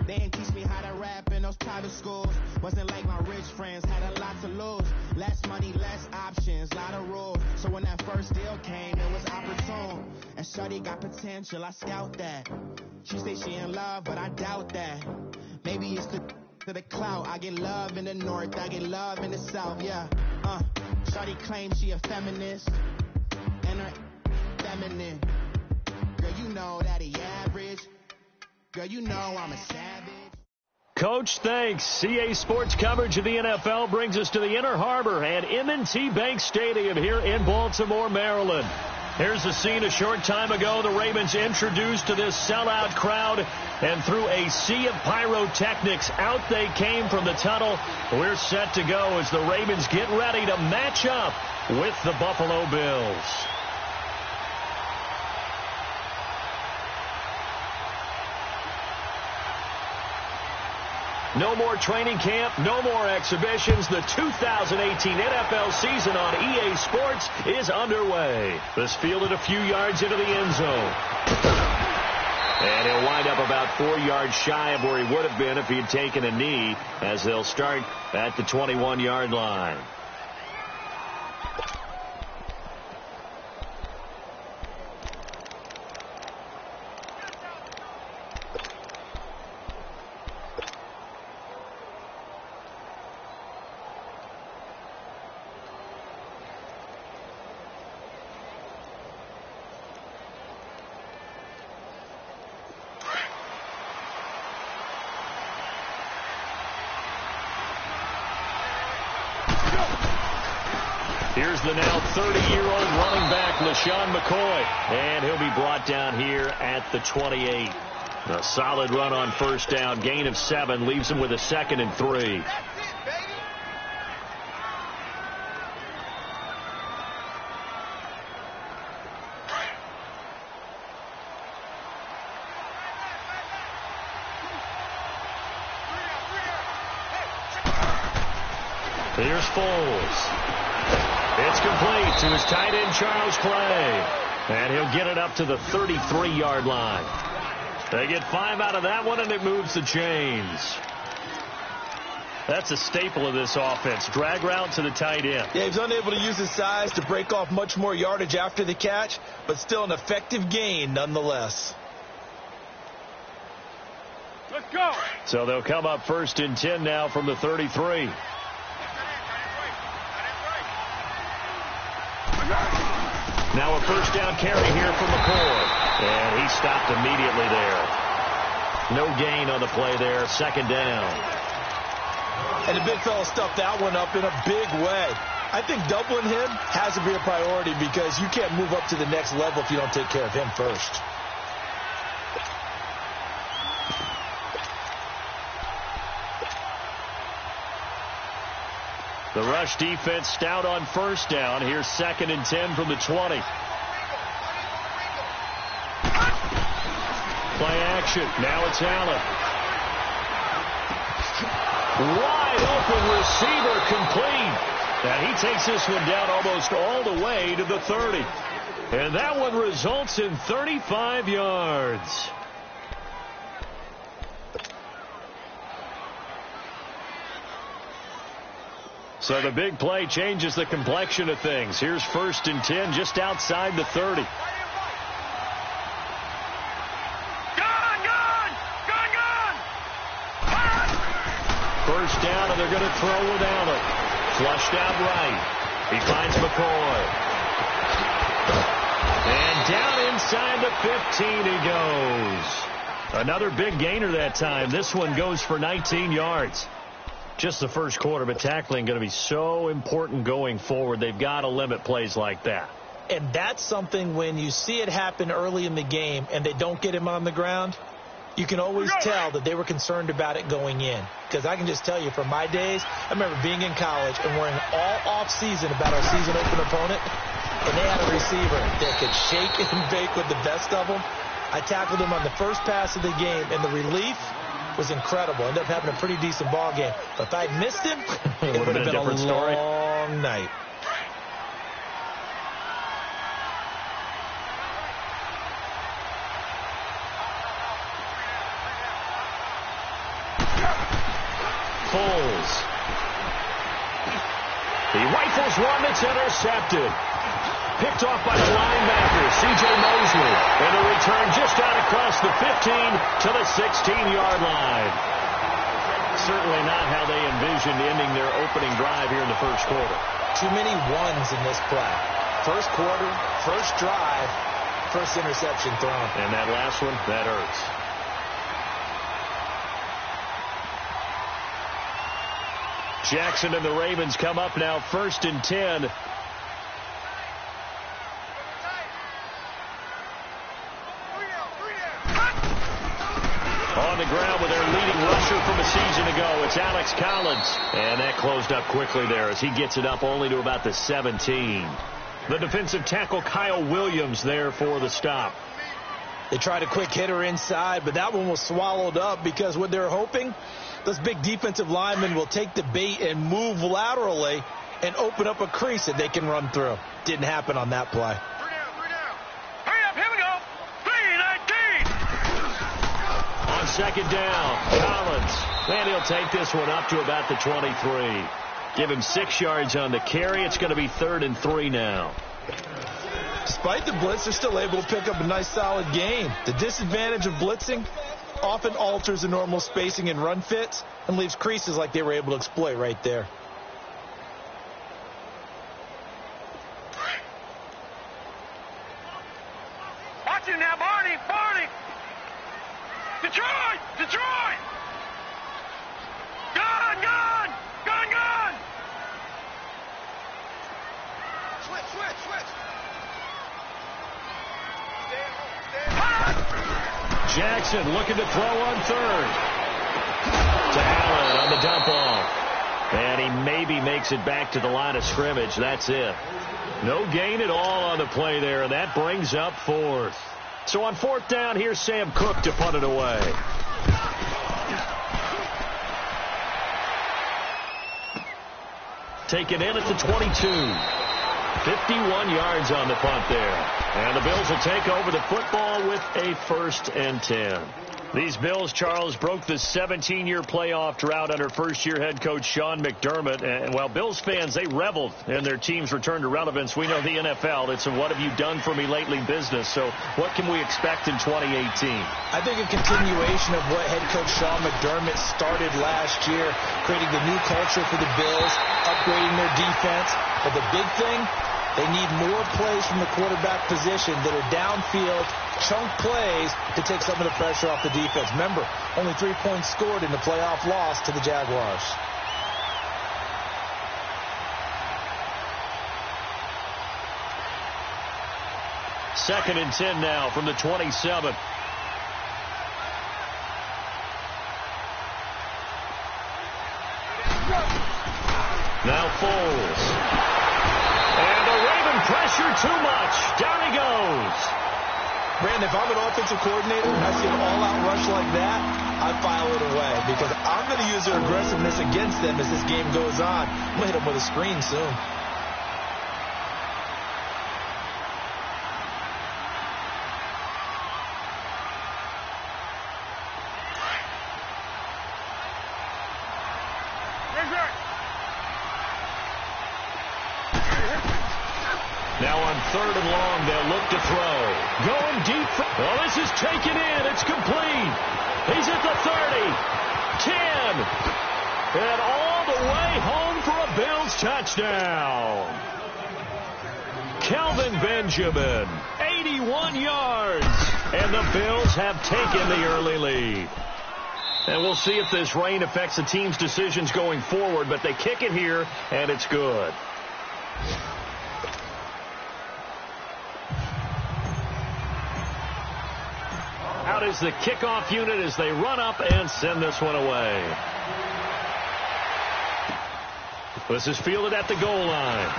They ain't teach me how to rap in those private schools. Wasn't like my rich friends, had a lot to lose. Less money, less options, lot of rules. So when that first deal came, it was opportune. And shorty got potential, I scout that. She say she in love, but I doubt that. Maybe it's the clout. I get love in the north, I get love in the south, yeah. Shorty claims she a feminist, and her feminine. Girl, you know that he average. Girl, you know I'm a savage. Coach, thanks. CA Sports coverage of the NFL brings us to the Inner Harbor and M&T Bank Stadium here in Baltimore, Maryland. Here's the scene a short time ago. The Ravens introduced to this sellout crowd, and through a sea of pyrotechnics, out they came from the tunnel. We're set to go as the Ravens get ready to match up with the Buffalo Bills. No more training camp, no more exhibitions. The 2018 NFL season on EA Sports is underway. This fielded a few yards into the end zone. And he'll wind up about 4 yards shy of where he would have been if he had taken a knee, as they'll start at the 21-yard line. Here's the now 30-year-old running back, LaShawn McCoy, and he'll be brought down here at the 28. A solid run on first down, gain of 7, leaves him with a 2nd and 3. Here's Foles. It's complete to his tight end, Charles Clay. And he'll get it up to the 33-yard line. They get 5 out of that one, and it moves the chains. That's a staple of this offense. Drag route to the tight end. Yeah, he's unable to use his size to break off much more yardage after the catch, but still an effective gain nonetheless. Let's go. So they'll come up 1st and 10 now from the 33. Now a first down carry here from McCoy. And he stopped immediately there. No gain on the play there. 2nd down. And the big fella stuffed that one up in a big way. I think doubling him has to be a priority because you can't move up to the next level if you don't take care of him first. The rush defense stout on first down. Here's 2nd and 10 from the 20. Play action. Now it's Allen. Wide open receiver complete. And he takes this one down almost all the way to the 30. And that one results in 35 yards. So the big play changes the complexion of things. Here's 1st and 10 just outside the 30. First down, and they're going to throw with Allen. Flushed out right. He finds McCoy. And down inside the 15 he goes. Another big gainer that time. This one goes for 19 yards. Just the first quarter, but tackling going to be so important going forward. They've got to limit plays like that. And that's something when you see it happen early in the game and they don't get him on the ground, you can always tell that they were concerned about it going in. Because I can just tell you from my days, I remember being in college and worrying all off-season about our season open opponent, and they had a receiver that could shake and bake with the best of them. I tackled him on the first pass of the game, and the relief was incredible. Ended up having a pretty decent ball game. But if I'd missed him, it would have been a long night. Foles. He rifles one that's intercepted. Picked off by the linebacker, C.J. Mosley. And a return just out across the 15 to the 16-yard line. Certainly not how they envisioned ending their opening drive here in the first quarter. Too many ones in this play. First quarter, first drive, first interception thrown. And that last one, that hurts. Jackson and the Ravens come up now 1st and 10. On the ground with their leading rusher from a season ago, it's Alex Collins. And that closed up quickly there as he gets it up only to about the 17. The defensive tackle Kyle Williams there for the stop. They tried a quick hitter inside, but that one was swallowed up because what they're hoping, those big defensive linemen will take the bait and move laterally and open up a crease that they can run through. Didn't happen on that play. Hurry up, here we go. 3-19. On second down, Collins. And he'll take this one up to about the 23. Give him 6 yards on the carry. It's going to be 3rd and 3 now. Despite the blitz, they're still able to pick up a nice solid gain. The disadvantage of blitzing often alters the normal spacing and run fits and leaves creases like they were able to exploit right there. Watch it now, Barney. Detroit. Gun. Switch. Jackson looking to throw on 3rd. To Allen on the dump off. And he maybe makes it back to the line of scrimmage. That's it. No gain at all on the play there. And that brings up 4th. So on 4th down, here's Sam Cook to punt it away. Taken in at the 22. 51 yards on the punt there. And the Bills will take over the football with a 1st and 10. These Bills, Charles, broke the 17-year playoff drought under first-year head coach Sean McDermott. And while Bills fans, they reveled in their team's return to relevance. We know the NFL, it's a what have you done for me lately business. So what can we expect in 2018? I think a continuation of what head coach Sean McDermott started last year, creating the new culture for the Bills, upgrading their defense. But the big thing, they need more plays from the quarterback position that are downfield, chunk plays to take some of the pressure off the defense. Remember, only 3 points scored in the playoff loss to the Jaguars. Second and 10 now from the 27. Now Foles. And the Raven pressure too much. Down he goes. Brandon, if I'm an offensive coordinator and I see an all-out rush like that, I file it away because I'm going to use their aggressiveness against them as this game goes on. I'm going to hit them with a screen soon. Now on 3rd and long, they'll look to throw. Going deep. Oh, this is taken in. It's complete. He's at the 30. 10. And all the way home for a Bills touchdown. Kelvin Benjamin, 81 yards. And the Bills have taken the early lead. And we'll see if this rain affects the team's decisions going forward, but they kick it here, and it's good. Out is the kickoff unit as they run up and send this one away. This is fielded at the goal line.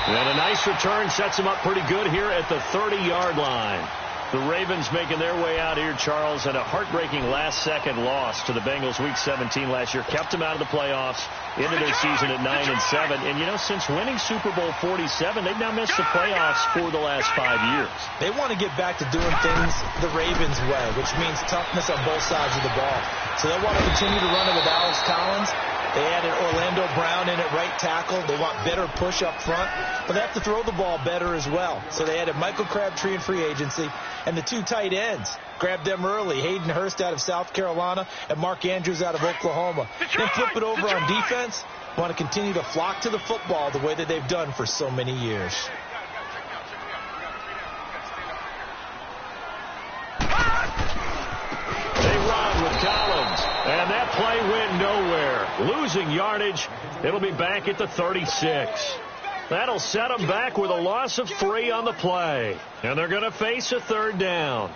And a nice return sets him up pretty good here at the 30-yard line. The Ravens making their way out here, Charles, and a heartbreaking last-second loss to the Bengals Week 17 last year. Kept them out of the playoffs into their season at 9-7. And, you know, since winning Super Bowl 47, they've now missed the playoffs for the last 5 years. They want to get back to doing things the Ravens way, which means toughness on both sides of the ball. So they want to continue to run it with Alex Collins. They added Orlando Brown in at right tackle. They want better push up front, but they have to throw the ball better as well. So they added Michael Crabtree in free agency, and the 2 tight ends. Grabbed them early. Hayden Hurst out of South Carolina and Mark Andrews out of Oklahoma. Then flip it over on defense. Want to continue to flock to the football the way that they've done for so many years. They run with Collins, and that play went nowhere. Losing yardage. It'll be back at the 36. That'll set them back with a loss of 3 on the play. And they're going to face a 3rd down.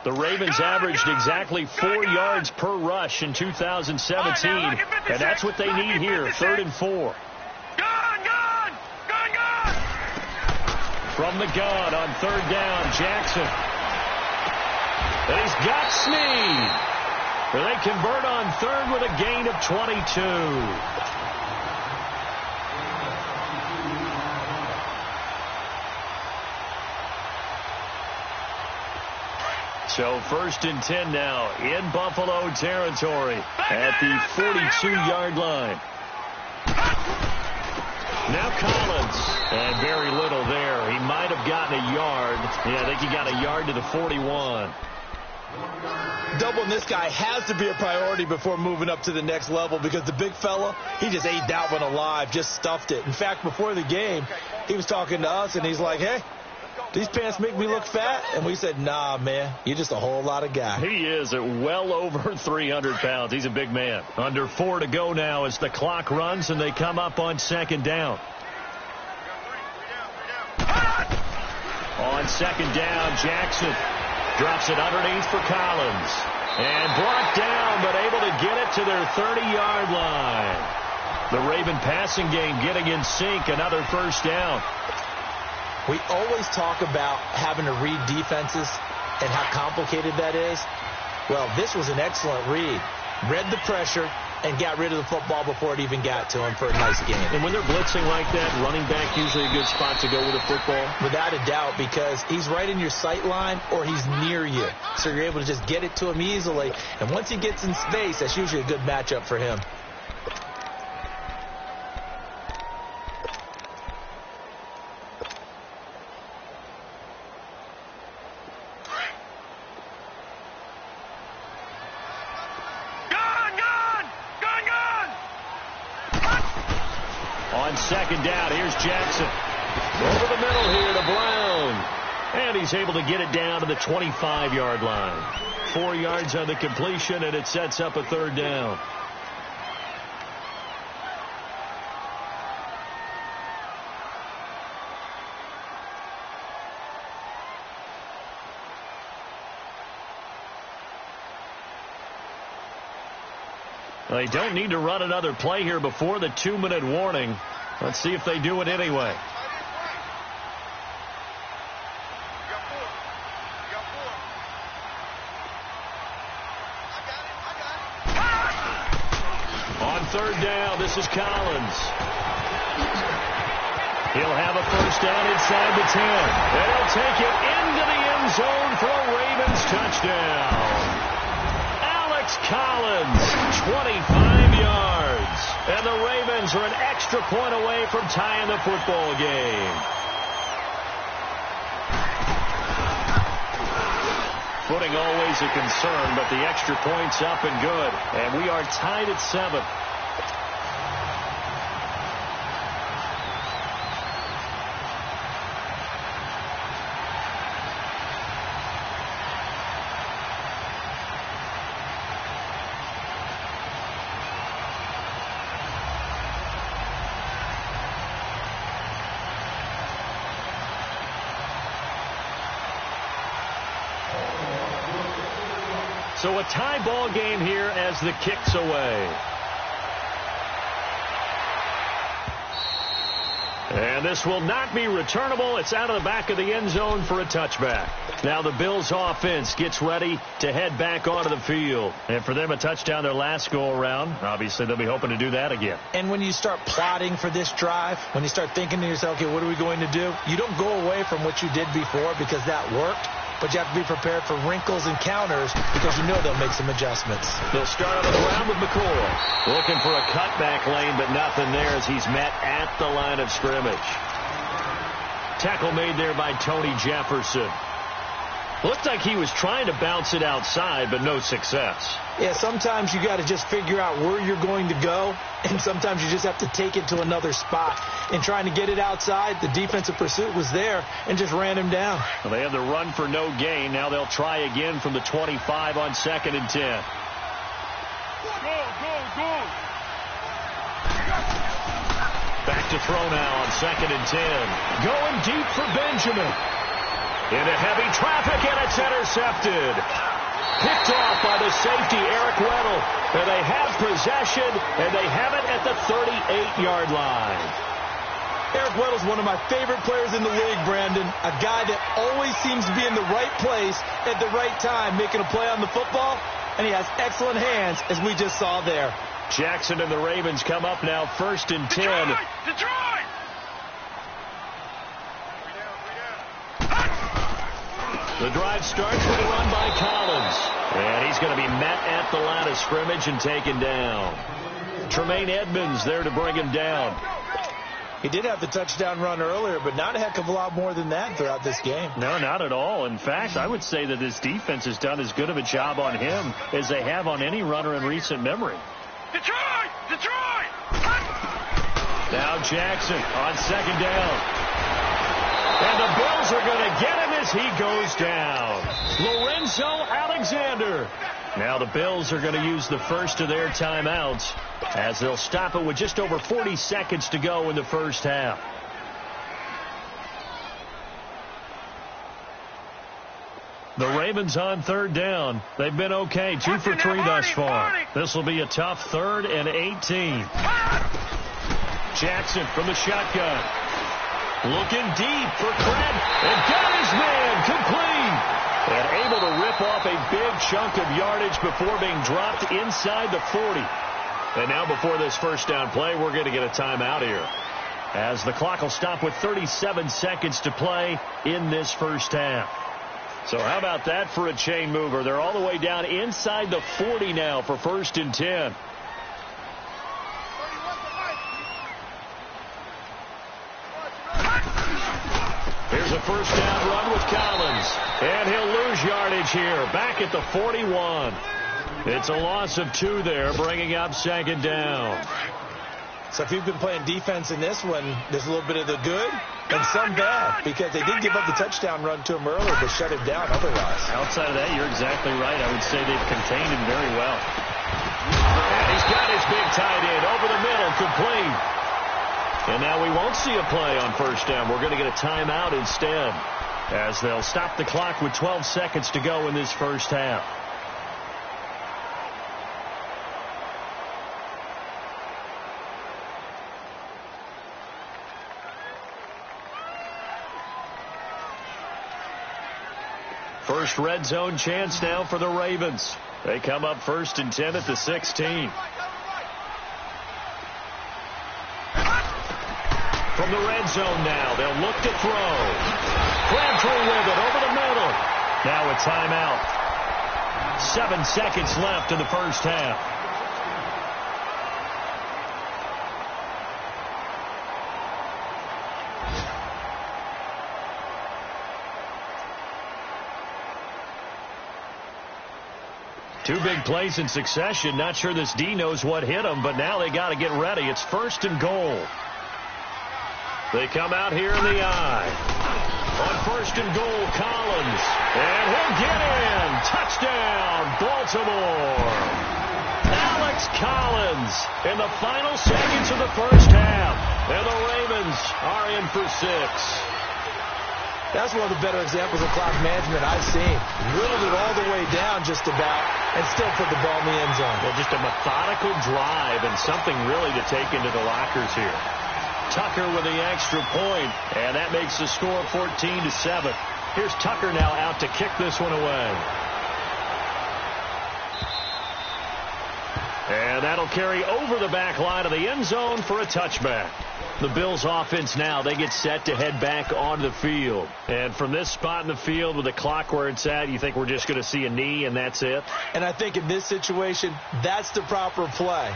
The Ravens averaged exactly 4 yards per rush in 2017. And that's what they need here, 3rd and 4. From the gun on 3rd down, Jackson. And he's got Snead. And they convert on 3rd with a gain of 22. So 1st and 10 now in Buffalo territory at the 42-yard line. Now Collins, and very little there. He might have gotten a yard. Yeah, I think he got a yard to the 41. Doubling this guy has to be a priority before moving up to the next level, because the big fella, he just ate that one alive, just stuffed it. In fact, before the game, he was talking to us, and he's like, hey, these pants make me look fat? And we said, nah, man, you're just a whole lot of guy. He is at well over 300 pounds. He's a big man. Under 4 to go now as the clock runs, and they come up on 2nd down. On 2nd down, Jackson drops it underneath for Collins. And brought down, but able to get it to their 30-yard line. The Raven passing game getting in sync. Another 1st down. We always talk about having to read defenses and how complicated that is. Well, this was an excellent read. Read the pressure and got rid of the football before it even got to him for a nice game. And when they're blitzing like that, running back usually a good spot to go with a football? Without a doubt, because he's right in your sight line or he's near you. So you're able to just get it to him easily. And once he gets in space, that's usually a good matchup for him. On 2nd down, here's Jackson. Over the middle here to Brown. And he's able to get it down to the 25-yard line. 4 yards on the completion, and it sets up a 3rd down. They don't need to run another play here before the 2-minute warning. Let's see if they do it anyway. On 3rd down, this is Collins. He'll have a 1st down inside the 10. And he'll take it into the end zone for a Ravens touchdown. Collins, 25 yards. And the Ravens are an extra point away from tying the football game. Footing always a concern, but the extra point's up and good. And we are tied at 7. So a tie ball game here as the kick's away. And this will not be returnable. It's out of the back of the end zone for a touchback. Now the Bills offense gets ready to head back onto the field. And for them, a touchdown their last go-around. Obviously, they'll be hoping to do that again. And when you start plotting for this drive, when you start thinking to yourself, okay, what are we going to do? You don't go away from what you did before because that worked. But you have to be prepared for wrinkles and counters because you know they'll make some adjustments. They'll start on the ground with McCoy. Looking for a cutback lane, but nothing there as he's met at the line of scrimmage. Tackle made there by Tony Jefferson. Looked like he was trying to bounce it outside, but no success. Yeah, sometimes you got to just figure out where you're going to go, and sometimes you just have to take it to another spot. And trying to get it outside, the defensive pursuit was there and just ran him down. Well, they had the run for no gain. Now they'll try again from the 25 on 2nd and 10. Go. Back to throw now on 2nd and 10. Going deep for Benjamin. Into heavy traffic, and it's intercepted. Picked off by the safety, Eric Weddle. And they have possession, and they have it at the 38-yard line. Eric Weddle's one of my favorite players in the league, Brandon. A guy that always seems to be in the right place at the right time, making a play on the football, and he has excellent hands, as we just saw there. Jackson and the Ravens come up now 1st and 10. Detroit! The drive starts with a run by Collins. And he's going to be met at the line of scrimmage and taken down. Tremaine Edmonds there to bring him down. He did have the touchdown run earlier, but not a heck of a lot more than that throughout this game. No, not at all. In fact, I would say that this defense has done as good of a job on him as they have on any runner in recent memory. Detroit! Now Jackson on 2nd down. And the Bills are going to get him as he goes down. Lorenzo Alexander. Now the Bills are going to use the first of their timeouts as they'll stop it with just over 40 seconds to go in the first half. The Ravens on 3rd down. They've been okay. 2 for 3 thus far. This will be a tough 3rd and 18. Jackson from the shotgun. Looking deep for Craig, and got his man complete. And able to rip off a big chunk of yardage before being dropped inside the 40. And now before this first down play, we're going to get a timeout here, as the clock will stop with 37 seconds to play in this first half. So how about that for a chain mover? They're all the way down inside the 40 now for 1st and 10. Here's a first down run with Collins. And he'll lose yardage here. Back at the 41. It's a loss of 2 there, bringing up 2nd down. So if you've been playing defense in this one, there's a little bit of the good and some bad, because they did give up the touchdown run to him earlier, but shut him down otherwise. Outside of that, you're exactly right. I would say they've contained him very well. And he's got his big tight end over the middle, complete. And now we won't see a play on first down. We're going to get a timeout instead, as they'll stop the clock with 12 seconds to go in this first half. First red zone chance now for the Ravens. They come up 1st and 10 at the 16. From the red zone now, they'll look to throw. Crabtree with it over the middle. Now a timeout. 7 seconds left in the first half. Two big plays in succession. Not sure this D knows what hit him, but now they got to get ready. It's 1st and goal. They come out here in the eye. On 1st and goal, Collins. And he'll get in. Touchdown, Baltimore. Alex Collins in the final seconds of the first half. And the Ravens are in for 6. That's one of the better examples of clock management I've seen. Whittled it all the way down just about and still put the ball in the end zone. Well, just a methodical drive and something really to take into the lockers here. Tucker with the extra point, and that makes the score 14-7. Here's Tucker now out to kick this one away. And that'll carry over the back line of the end zone for a touchback. The Bills offense now, they get set to head back onto the field. And from this spot in the field with the clock where it's at, you think we're just going to see a knee and that's it? And I think in this situation, that's the proper play.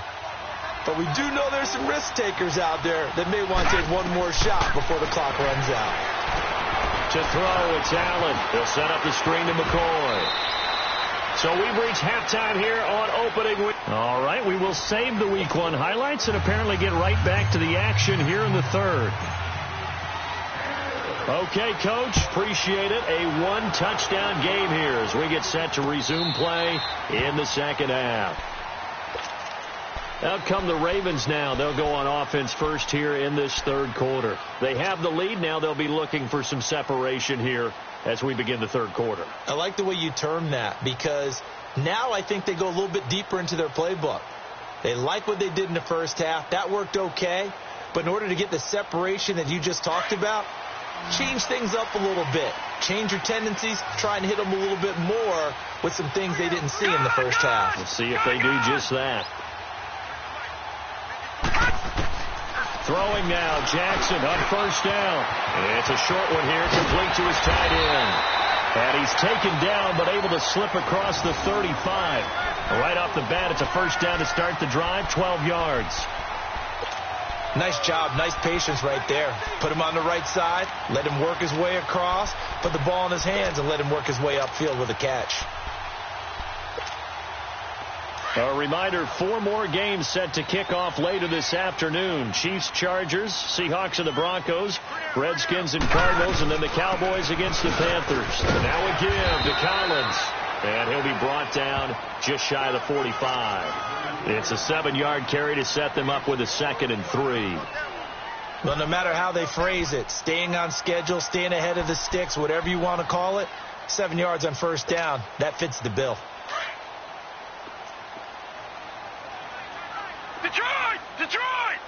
But we do know there's some risk takers out there that may want to take one more shot before the clock runs out. To throw, it's Allen. He'll set up the screen to McCoy. So we've reached halftime here on opening week. All right, we will save the Week 1 highlights and apparently get right back to the action here in the third. Okay, Coach, appreciate it. A one-touchdown game here as we get set to resume play in the second half. Out come the Ravens now. They'll go on offense first here in this third quarter. They have the lead. Now they'll be looking for some separation here as we begin the third quarter. I like the way you term that because now I think they go a little bit deeper into their playbook. They like what they did in the first half. That worked okay. But in order to get the separation that you just talked about, change things up a little bit. Change your tendencies. Try and hit them a little bit more with some things they didn't see in the first half. We'll see if they do just that. Throwing now, Jackson on first down. It's a short one here, complete to his tight end. And he's taken down, but able to slip across the 35. Right off the bat, it's a first down to start the drive, 12 yards. Nice job, nice patience right there. Put him on the right side, let him work his way across, put the ball in his hands, and let him work his way upfield with a catch. A reminder, 4 more games set to kick off later this afternoon. Chiefs, Chargers, Seahawks and the Broncos, Redskins and Cardinals, and then the Cowboys against the Panthers. And now a give to Collins. And he'll be brought down just shy of the 45. It's a 7-yard carry to set them up with a 2nd and 3. Well, no matter how they phrase it, staying on schedule, staying ahead of the sticks, whatever you want to call it, 7 yards on first down, that fits the bill. Detroit! Detroit!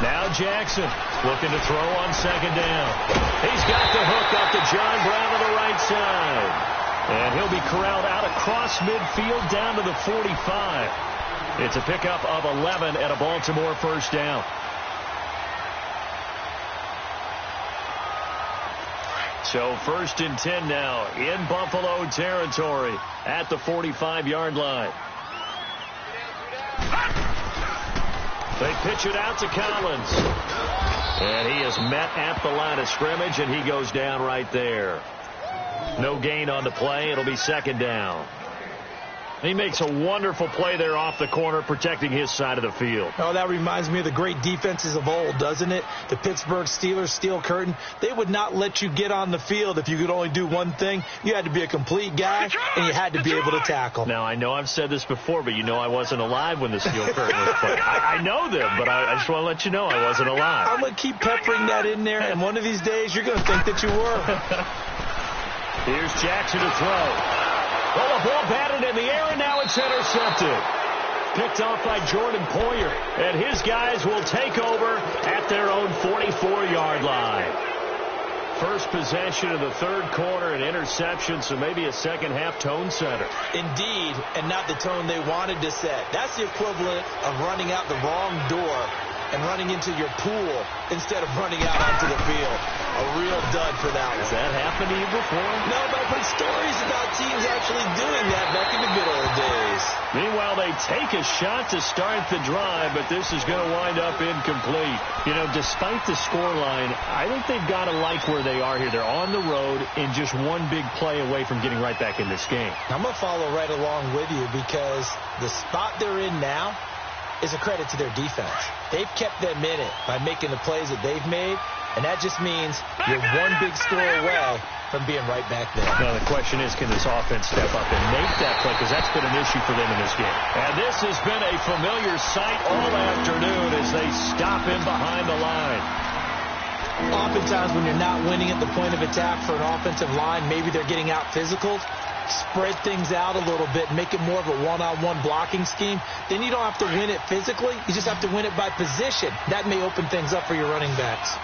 Now Jackson looking to throw on 2nd down. He's got the hook up to John Brown to the right side. And he'll be corralled out across midfield down to the 45. It's a pickup of 11 and a Baltimore first down. So 1st and 10 now in Buffalo territory at the 45-yard line. They pitch it out to Collins. And he is met at the line of scrimmage, and he goes down right there. No gain on the play. It'll be 2nd down. He makes a wonderful play there off the corner, protecting his side of the field. Oh, that reminds me of the great defenses of old, doesn't it? The Pittsburgh Steelers, Steel Curtain. They would not let you get on the field if you could only do one thing. You had to be a complete guy, and you had to be able to tackle. Now, I know I've said this before, but you know I wasn't alive when the Steel Curtain was played. I know them, but I just want to let you know I wasn't alive. I'm going to keep peppering that in there, and one of these days you're going to think that you were. Here's Jackson to throw. Well, the ball batted in the air, and now it's intercepted. Picked off by Jordan Poyer, and his guys will take over at their own 44-yard line. First possession of the third quarter, an interception, so maybe a second-half tone setter. Indeed, and not the tone they wanted to set. That's the equivalent of running out the wrong door and running into your pool instead of running out onto the field. A real dud for that one. Has that happened to you before? No, but I've heard stories about teams actually doing that back in the good old days. Meanwhile, they take a shot to start the drive, but this is going to wind up incomplete. You know, despite the scoreline, I think they've got to like where they are here. They're on the road and just one big play away from getting right back in this game. I'm going to follow right along with you because the spot they're in now is a credit to their defense. They've kept them in it by making the plays that they've made, and that just means you're one big score away from being right back there. Now, the question is, can this offense step up and make that play? Because that's been an issue for them in this game. And this has been a familiar sight all afternoon as they stop him behind the line. Oftentimes when you're not winning at the point of attack for an offensive line, maybe they're getting out physical. spread things out a little bit, make it more of a one-on-one blocking scheme, then you don't have to win it physically. You just have to win it by position. That may open things up for your running backs.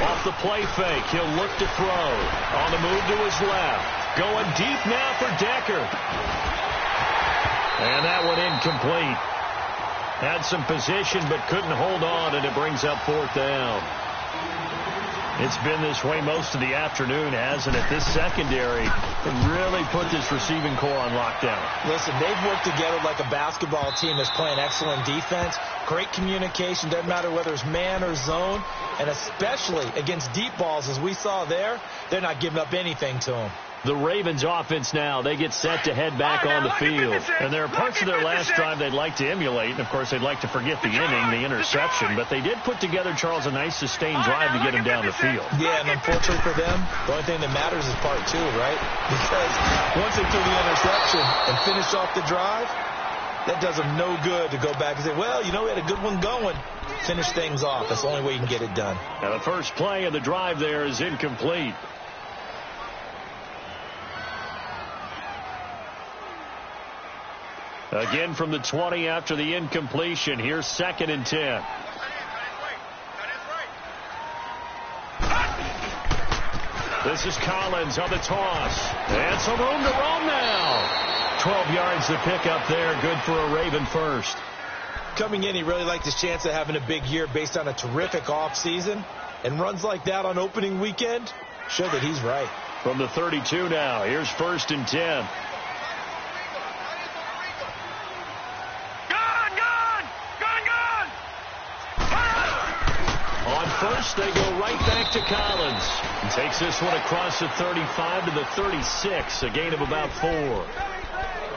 Off the play fake, he'll look to throw. On the move to his left. Going deep now for Decker. And that one incomplete. Had some position but couldn't hold on, and it brings up 4th down. It's been this way most of the afternoon, hasn't it? This secondary really put this receiving core on lockdown. Listen, they've worked together like a basketball team that's playing excellent defense. Great communication, doesn't matter whether it's man or zone. And especially against deep balls, as we saw there, they're not giving up anything to them. The Ravens offense now, they get set to head back on the field. And there are parts of their last drive they'd like to emulate. And, of course, they'd like to forget the inning, the interception. But they did put together, Charles, a nice sustained drive to get him down the field. Yeah, and unfortunately for them, the only thing that matters is part 2, right? Because once they threw the interception and finish off the drive, that does them no good to go back and say, well, you know, we had a good one going. Finish things off. That's the only way you can get it done. Now, the first play of the drive there is incomplete. Again from the 20 after the incompletion. Here's 2nd and 10. This is Collins on the toss. And some room to roam now. 12 yards to pick up there. Good for a Raven first. Coming in, he really liked his chance of having a big year based on a terrific offseason. And runs like that on opening weekend show that he's right. From the 32 now. Here's 1st and 10. First, they go right back to Collins. And takes this one across the 35 to the 36, a gain of about 4.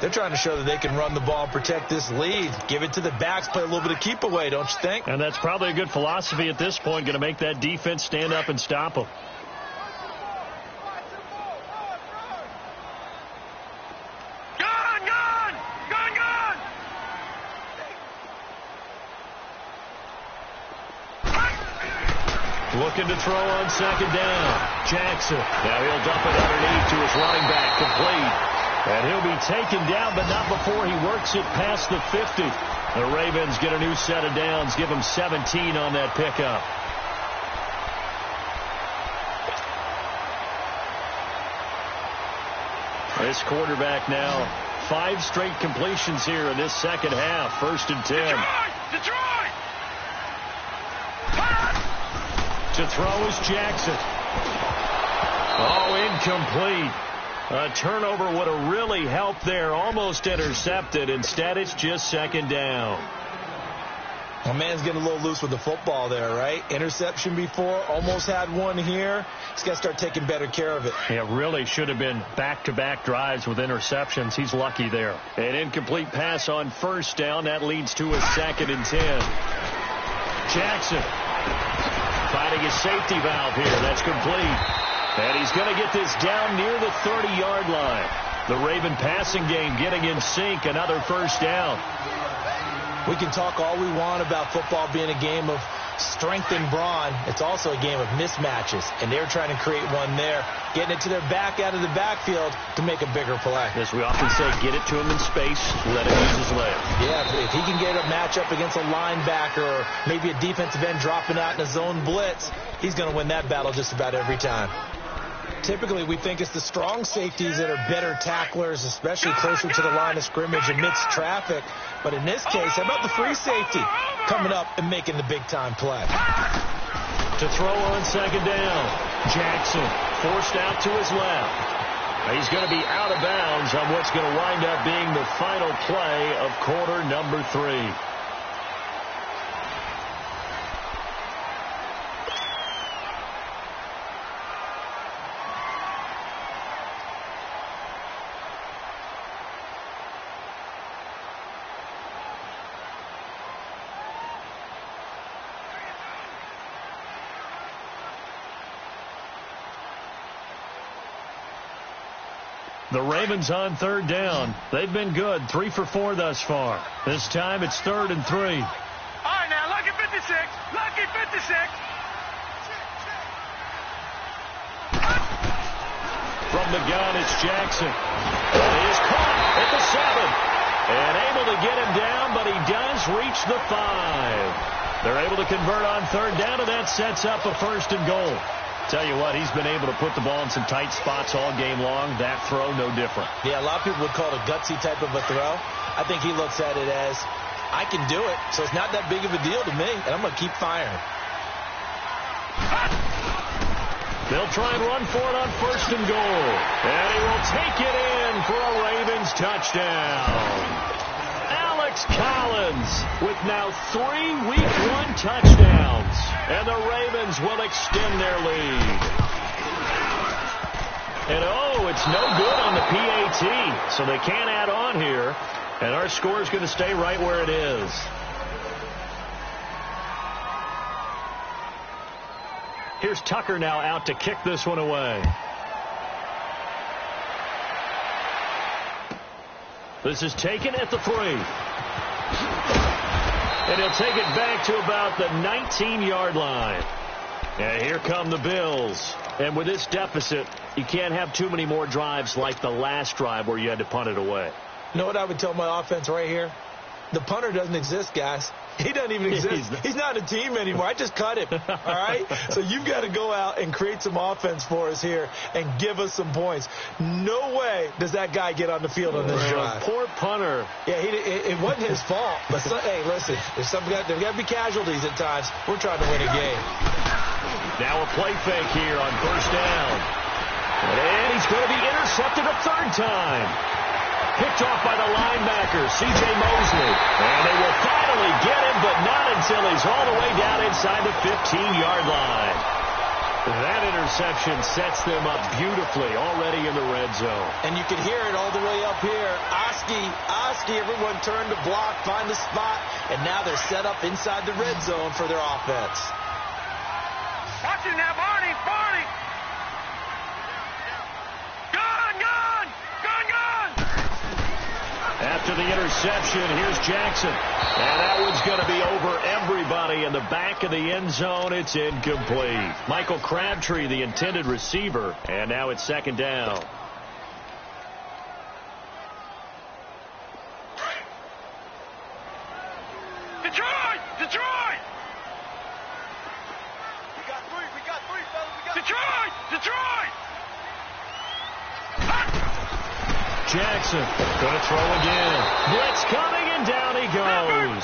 They're trying to show that they can run the ball and protect this lead. Give it to the backs, play a little bit of keep away, don't you think? And that's probably a good philosophy at this point, going to make that defense stand up and stop them. Looking to throw on 2nd down. Jackson. Now he'll dump it underneath to his running back, complete. And he'll be taken down, but not before he works it past the 50. The Ravens get a new set of downs, give them 17 on that pickup. This quarterback now, 5 straight completions here in this second half. 1st and 10. Detroit! To throw is Jackson. Oh, incomplete. A turnover would have really helped there. Almost intercepted. Instead, it's just 2nd down. Well, man's getting a little loose with the football there, right? Interception before, almost had one here. He's got to start taking better care of it. Yeah, really should have been back-to-back drives with interceptions. He's lucky there. An incomplete pass on 1st down. That leads to a 2nd and 10. Jackson finding his safety valve here. That's complete. And he's going to get this down near the 30-yard line. The Raven passing game getting in sync. Another 1st down. We can talk all we want about football being a game of strength and brawn. It's also a game of mismatches, and they're trying to create one there, getting it to their back out of the backfield to make a bigger play. As we often say, get it to him in space, let him use his legs. Yeah, if he can get a matchup against a linebacker or maybe a defensive end dropping out in a zone blitz, he's going to win that battle just about every time. Typically, we think it's the strong safeties that are better tacklers, especially closer to the line of scrimmage amidst traffic. But in this case, how about the free safety coming up and making the big-time play? To throw on 2nd down. Jackson forced out to his left. He's going to be out of bounds on what's going to wind up being the final play of quarter number 3. The Ravens on 3rd down. They've been good, 3 for 4 thus far. This time it's 3rd and 3. All right, now, lucky 56. Lucky 56. from the gun, it's Jackson. And he is caught at the 7. And able to get him down, but he does reach the 5. They're able to convert on third down, and that sets up a 1st and goal. Tell you what, he's been able to put the ball in some tight spots all game long. That throw, no different. Yeah, a lot of people would call it a gutsy type of a throw. I think he looks at it as, I can do it, so it's not that big of a deal to me, and I'm going to keep firing. They'll try and run for it on 1st and goal. And he will take it in for a Ravens touchdown. Alex Collins with now 3 Week 1 touchdowns. And the Ravens will extend their lead. And it's no good on the PAT. So they can't add on here. And our score is going to stay right where it is. Here's Tucker now out to kick this one away. This is taken at the 3. And he'll take it back to about the 19-yard line. And here come the Bills. And with this deficit, you can't have too many more drives like the last drive where you had to punt it away. You know what I would tell my offense right here? The punter doesn't exist, guys. He doesn't even exist. He's not a team anymore. I just cut him, all right? So you've got to go out and create some offense for us here and give us some points. No way does that guy get on the field on this drive. Poor punter. Yeah, it wasn't his fault. But hey, listen, there's got to be casualties at times. We're trying to win a game. Now a play fake here on 1st down. And he's going to be intercepted a 3rd time. Picked off by the linebacker, C.J. Mosley. And they will finally get him, but not until he's all the way down inside the 15-yard line. That interception sets them up beautifully already in the red zone. And you can hear it all the way up here. Oski, everyone turned to block, find the spot, and now they're set up inside the red zone for their offense. Watch it now, Barney! After the interception, here's Jackson. And that one's going to be over everybody in the back of the end zone. It's incomplete. Michael Crabtree, the intended receiver. And now it's 2nd down. Detroit! We got 3, fellas. Detroit! Jackson going to throw again. Blitz coming, and down he goes.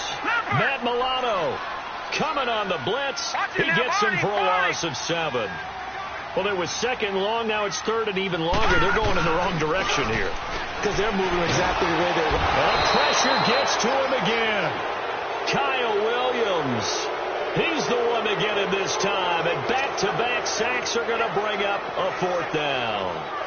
Matt Milano coming on the blitz. He gets him for a loss of 7. Well, there was 2nd long. Now it's 3rd and even longer. They're going in the wrong direction here. Because they're moving exactly the way they want. The pressure gets to him again. Kyle Williams. He's the one to get him this time. And back-to-back sacks are going to bring up a 4th down.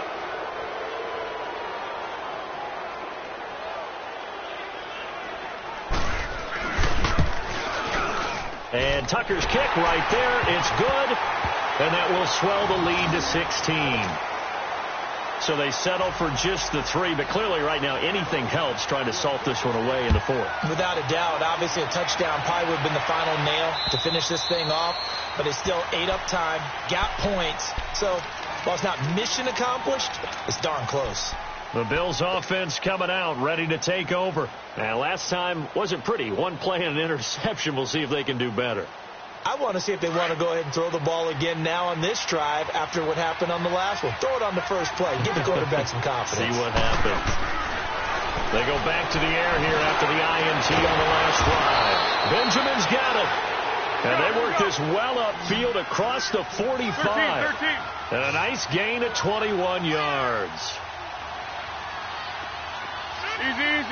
And Tucker's kick right there. It's good. And that will swell the lead to 16. So they settle for just the 3. But clearly right now anything helps trying to salt this one away in the 4th. Without a doubt. Obviously a touchdown probably would have been the final nail to finish this thing off. But it's still ate up time. Got points. So while it's not mission accomplished, it's darn close. The Bills offense coming out, ready to take over. Now, last time wasn't pretty. 1 play and an interception. We'll see if they can do better. I want to see if they want to go ahead and throw the ball again now on this drive after what happened on the last one. Throw it on the first play. Give the quarterback some confidence. See what happens. They go back to the air here after the INT on the last drive. Benjamin's got it. And they work this well upfield across the 45. 13. And a nice gain of 21 yards. Easy.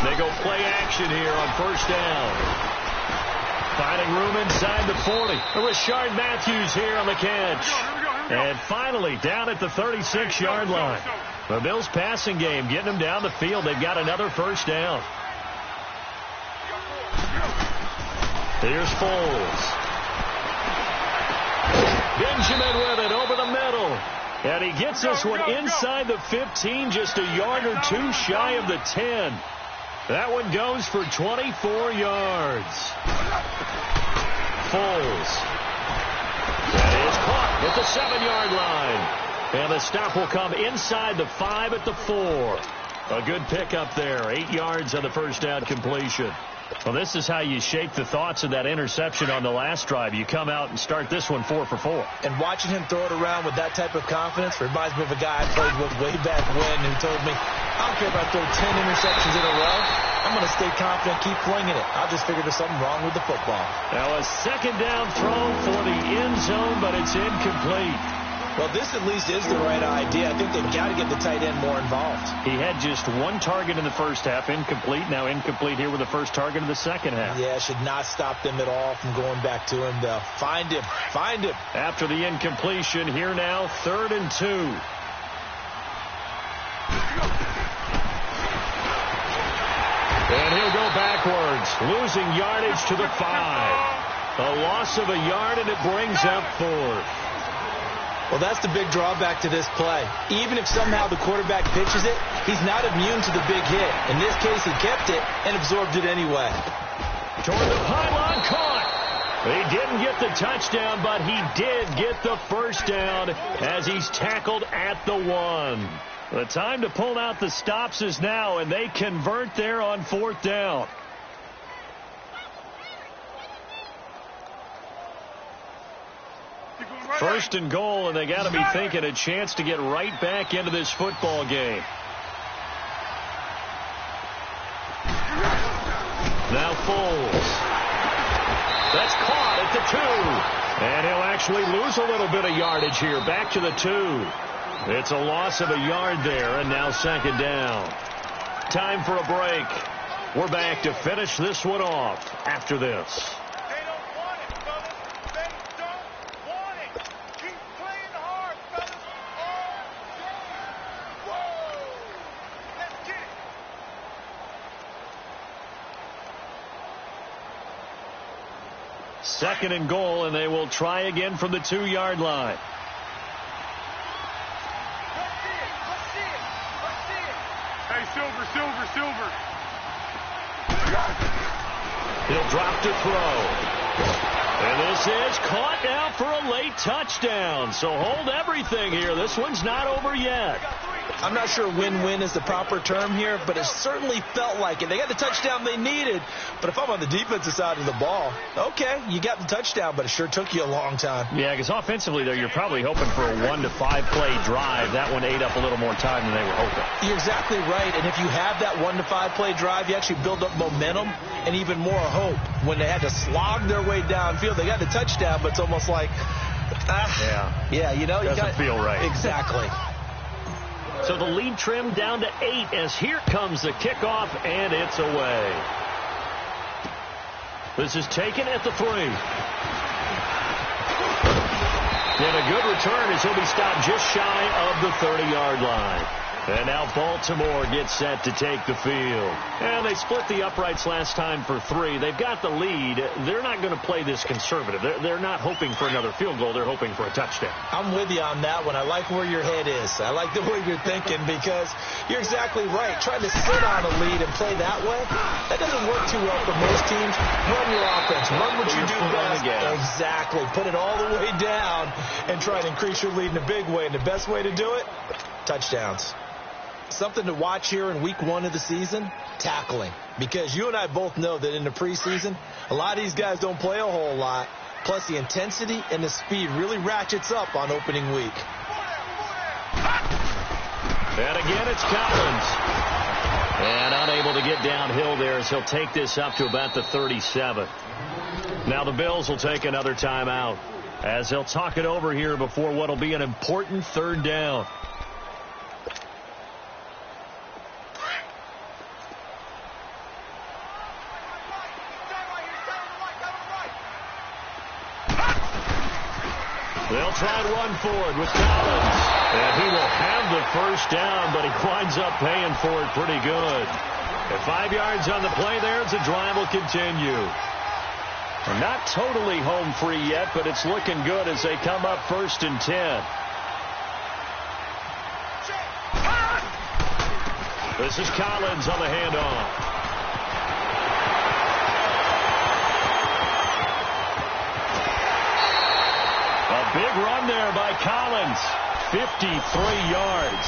They go play action here on 1st down. Finding room inside the 40. Rashard Matthews here on the catch. Here we go. And finally down at the 36-yard line. The Bills passing game getting them down the field. They've got another 1st down. Here's Foles. Benjamin with it over the middle. And he gets this one inside the 15, just a yard or 2 shy of the 10. That one goes for 24 yards. Foles. That is caught at the 7-yard line. And the stop will come inside the 5 at the 4. A good pickup there. 8 yards on the first down completion. Well, this is how you shake the thoughts of that interception on the last drive. You come out and start this one 4 for 4. And watching him throw it around with that type of confidence reminds me of a guy I played with way back when who told me, I don't care if I throw 10 interceptions in a row. I'm going to stay confident, keep flinging it. I'll just figure there's something wrong with the football. Now a second down throw for the end zone, but it's incomplete. Well, this at least is the right idea. I think they've got to get the tight end more involved. He had just 1 target in the first half, incomplete. Now incomplete here with the first target of the second half. Yeah, should not stop them at all from going back to him, though. Find him. Find him. After the incompletion, here now, 3rd and 2. And he'll go backwards, losing yardage to the 5. A loss of a yard, and it brings up 4th. Well, that's the big drawback to this play. Even if somehow the quarterback pitches it, he's not immune to the big hit. In this case, he kept it and absorbed it anyway. Toward the pylon, caught. He didn't get the touchdown, but he did get the first down as he's tackled at the 1. The time to pull out the stops is now, and they convert there on 4th down. First and goal, and they got to be thinking a chance to get right back into this football game. Now Foles. That's caught at the 2. And he'll actually lose a little bit of yardage here. Back to the 2. It's a loss of a yard there, and now second down. Time for a break. We're back to finish this one off after this. Second and goal, and they will try again from the 2-yard line. Hey, Silver. He'll drop to throw. And this is caught now for a late touchdown. So hold everything here. This one's not over yet. I'm not sure win-win is the proper term here, but it certainly felt like it. They got the touchdown they needed, but if I'm on the defensive side of the ball, okay, you got the touchdown, but it sure took you a long time. Yeah, because offensively, though, you're probably hoping for a 1 to 5 play drive. That one ate up a little more time than they were hoping. You're exactly right, and if you have that 1 to 5 play drive, you actually build up momentum and even more hope. When they had to slog their way downfield, they got the touchdown, but it's almost like, yeah, you know, doesn't feel right. Exactly. So the lead trimmed down to 8 as here comes the kickoff, and it's away. This is taken at the 3. And a good return as he'll be stopped just shy of the 30-yard line. And now Baltimore gets set to take the field. And they split the uprights last time for 3. They've got the lead. They're not going to play this conservative. They're not hoping for another field goal. They're hoping for a touchdown. I'm with you on that one. I like where your head is. I like the way you're thinking because you're exactly right. Trying to sit on a lead and play that way, that doesn't work too well for most teams. Run your offense. Run what you do best. Exactly. Put it all the way down and try to increase your lead in a big way. And the best way to do it, touchdowns. Something to watch here in week 1 of the season, tackling. Because you and I both know that in the preseason, a lot of these guys don't play a whole lot. Plus, the intensity and the speed really ratchets up on opening week. And again, it's Collins. And unable to get downhill there as he'll take this up to about the 37. Now the Bills will take another timeout as they'll talk it over here before what will be an important 3rd down. They'll try and run forward with Collins. And he will have the first down, but he winds up paying for it pretty good. At 5 yards on the play there, the drive will continue. And not totally home free yet, but it's looking good as they come up 1st and 10. This is Collins on the handoff. A big run there by Collins. 53 yards.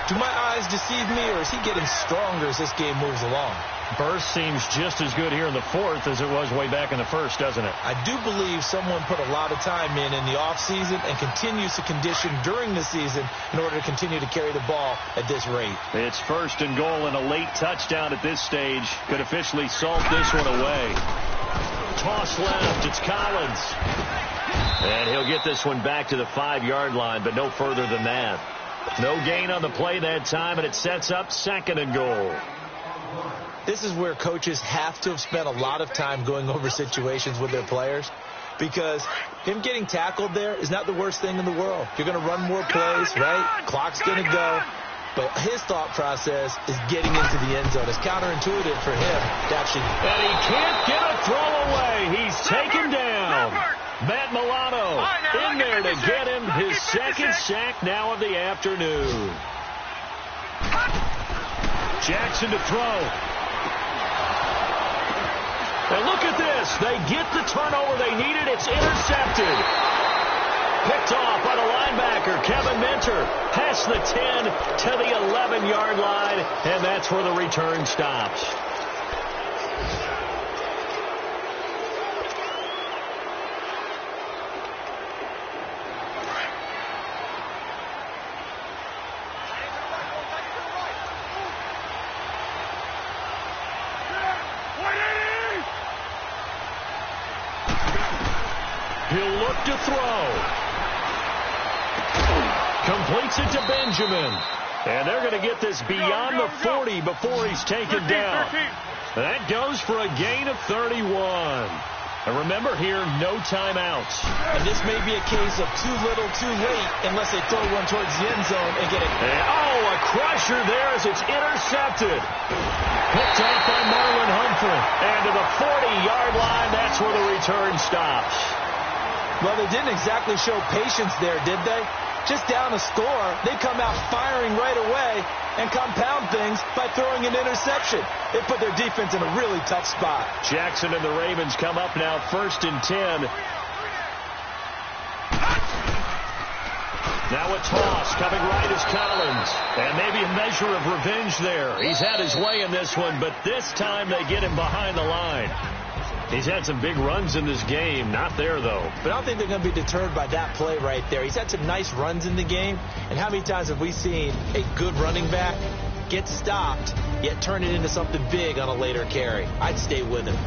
Do my eyes deceive me, or is he getting stronger as this game moves along? Burst seems just as good here in the fourth as it was way back in the first, doesn't it? I do believe someone put a lot of time in the offseason and continues to condition during the season in order to continue to carry the ball at this rate. It's 1st and goal, and a late touchdown at this stage could officially salt this one away. Toss left. It's Collins. And he'll get this one back to the 5-yard line, but no further than that. No gain on the play that time, and it sets up 2nd and goal. This is where coaches have to have spent a lot of time going over situations with their players, because him getting tackled there is not the worst thing in the world. You're going to run more plays, right? Clock's going to go. But his thought process is getting into the end zone. It's counterintuitive for him to actually. And he can't get a throw away. He's taken down. Matt Milano in there to get him his 2nd sack now of the afternoon. Jackson to throw. And look at this. They get the turnover they needed. It's intercepted. Picked off by the linebacker, Kevin Minter. Past the 10 to the 11-yard line, and that's where the return stops. He'll look to throw. Completes it to Benjamin. And they're going to get this beyond the 40 before he's taken down. That goes for a gain of 31. And remember here, no timeouts. And this may be a case of too little, too late, unless they throw one towards the end zone and get it. And, a crusher there as it's intercepted. Picked off by Marlon Humphrey. And to the 40-yard line, that's where the return stops. Well, they didn't exactly show patience there, did they? Just down a score, they come out firing right away and compound things by throwing an interception. They put their defense in a really tough spot. Jackson and the Ravens come up now 1st and 10. Now a toss coming right is Collins. And maybe a measure of revenge there. He's had his way in this one, but this time they get him behind the line. He's had some big runs in this game. Not there, though. But I don't think they're going to be deterred by that play right there. He's had some nice runs in the game. And how many times have we seen a good running back get stopped, yet turn it into something big on a later carry? I'd stay with him.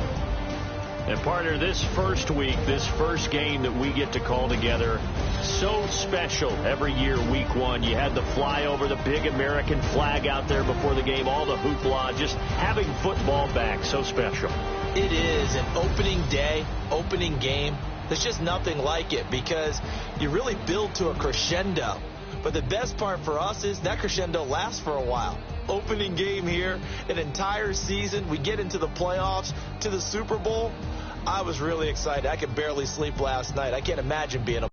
And, partner, this first week, this first game that we get to call together, so special every year, week 1. You had the flyover, the big American flag out there before the game, all the hoopla, just having football back, so special. It is an opening day, opening game. There's just nothing like it because you really build to a crescendo. But the best part for us is that crescendo lasts for a while. Opening game here, an entire season. We get into the playoffs, to the Super Bowl. I was really excited. I could barely sleep last night. I can't imagine being a